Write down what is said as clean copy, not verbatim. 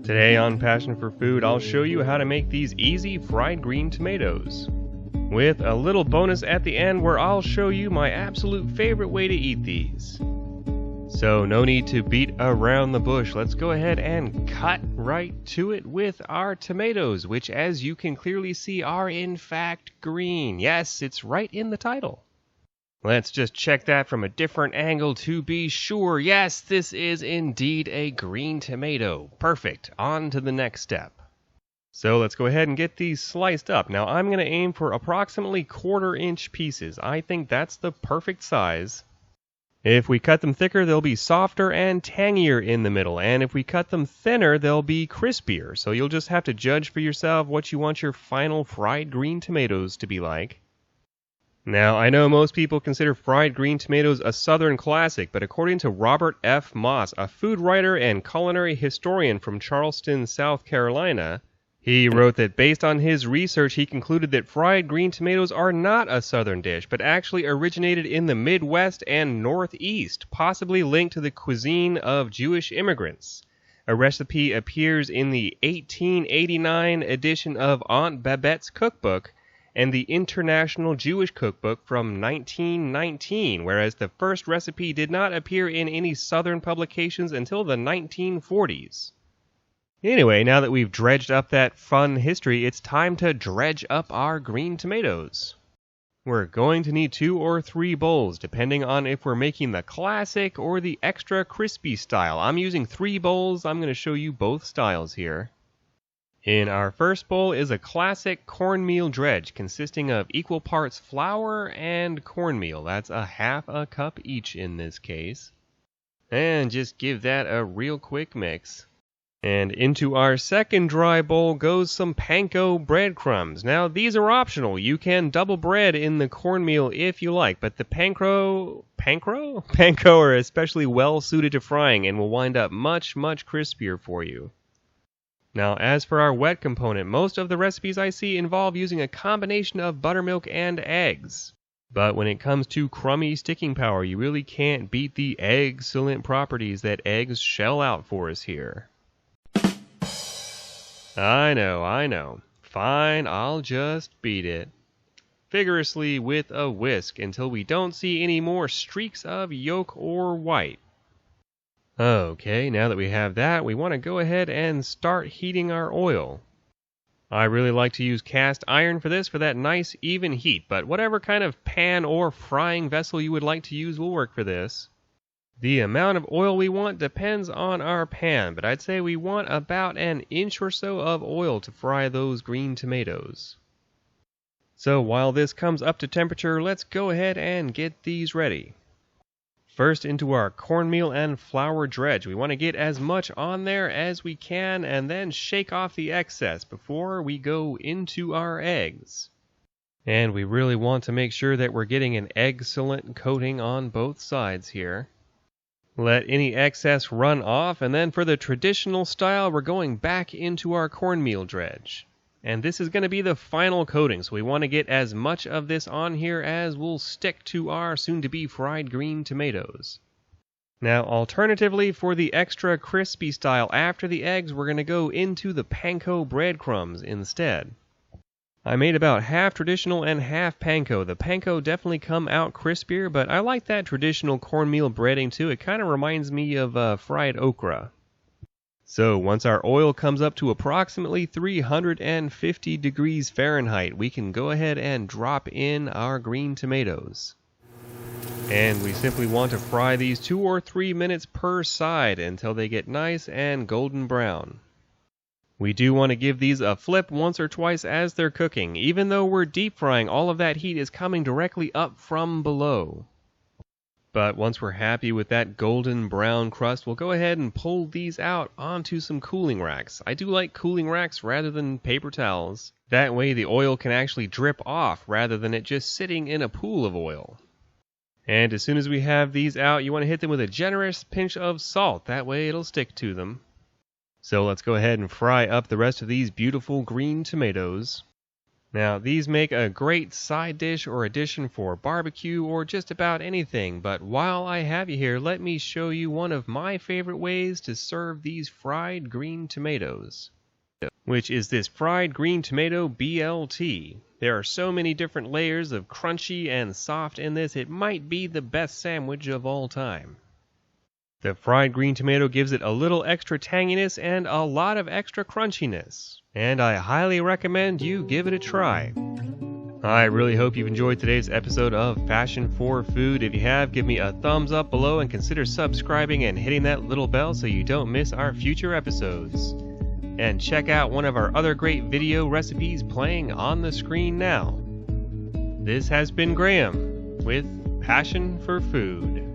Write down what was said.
Today on Passion for Food, I'll show you how to make these easy fried green tomatoes, with a little bonus at the end where I'll show you my absolute favorite way to eat these. So no need to beat around the bush, let's go ahead and cut right to it with our tomatoes, which as you can clearly see are in fact green. Yes, it's right in the title. Let's just check that from a different angle to be sure. Yes, this is indeed a green tomato. Perfect. On to the next step. So let's go ahead and get these sliced up. Now I'm going to aim for approximately 1/4 inch pieces. I think that's the perfect size. If we cut them thicker, they'll be softer and tangier in the middle. And if we cut them thinner, they'll be crispier. So you'll just have to judge for yourself what you want your final fried green tomatoes to be like. Now, I know most people consider fried green tomatoes a Southern classic, but according to Robert F. Moss, a food writer and culinary historian from Charleston, South Carolina, he wrote that based on his research, he concluded that fried green tomatoes are not a Southern dish, but actually originated in the Midwest and Northeast, possibly linked to the cuisine of Jewish immigrants. A recipe appears in the 1889 edition of Aunt Babette's Cookbook, and the International Jewish Cookbook from 1919, whereas the first recipe did not appear in any Southern publications until the 1940s. Anyway, now that we've dredged up that fun history, it's time to dredge up our green tomatoes. We're going to need 2 or 3 bowls, depending on if we're making the classic or the extra crispy style. I'm using 3 bowls. I'm going to show you both styles here. In our first bowl is a classic cornmeal dredge consisting of equal parts flour and cornmeal. That's a 1/2 cup each in this case. And just give that a real quick mix. And into our second dry bowl goes some panko breadcrumbs. Now these are optional. You can double bread in the cornmeal if you like, but the panko are especially well suited to frying and will wind up much crispier for you. Now, as for our wet component, most of the recipes I see involve using a combination of buttermilk and eggs. But when it comes to crummy sticking power, you really can't beat the excellent properties that eggs shell out for us here. I know. Fine, I'll just beat it. Vigorously with a whisk until we don't see any more streaks of yolk or white. Okay, now that we have that, we want to go ahead and start heating our oil. I really like to use cast iron for this, for that nice even heat, but whatever kind of pan or frying vessel you would like to use will work for this. The amount of oil we want depends on our pan, but I'd say we want about 1 inch or so of oil to fry those green tomatoes. So while this comes up to temperature, let's go ahead and get these ready. First, into our cornmeal and flour dredge. We want to get as much on there as we can and then shake off the excess before we go into our eggs. And we really want to make sure that we're getting an excellent coating on both sides here. Let any excess run off, and then for the traditional style, we're going back into our cornmeal dredge. And this is going to be the final coating, so we want to get as much of this on here as will stick to our soon-to-be fried green tomatoes. Now, alternatively, for the extra crispy style after the eggs, we're going to go into the panko breadcrumbs instead. I made about half traditional and half panko. The panko definitely come out crispier, but I like that traditional cornmeal breading too. It kind of reminds me of fried okra. So once our oil comes up to approximately 350 degrees Fahrenheit, we can go ahead and drop in our green tomatoes. And we simply want to fry these 2 or 3 minutes per side until they get nice and golden brown. We do want to give these a flip once or twice as they're cooking. Even though we're deep frying, all of that heat is coming directly up from below. But once we're happy with that golden brown crust, we'll go ahead and pull these out onto some cooling racks. I do like cooling racks rather than paper towels. That way the oil can actually drip off rather than it just sitting in a pool of oil. And as soon as we have these out, you want to hit them with a generous pinch of salt. That way it'll stick to them. So let's go ahead and fry up the rest of these beautiful green tomatoes. Now, these make a great side dish or addition for barbecue or just about anything, but while I have you here, let me show you one of my favorite ways to serve these fried green tomatoes, which is this fried green tomato BLT. There are so many different layers of crunchy and soft in this, it might be the best sandwich of all time. The fried green tomato gives it a little extra tanginess and a lot of extra crunchiness, and I highly recommend you give it a try. I really hope you've enjoyed today's episode of Passion for Food. If you have, give me a thumbs up below and consider subscribing and hitting that little bell so you don't miss our future episodes. And check out one of our other great video recipes playing on the screen now. This has been Graham with Passion for Food.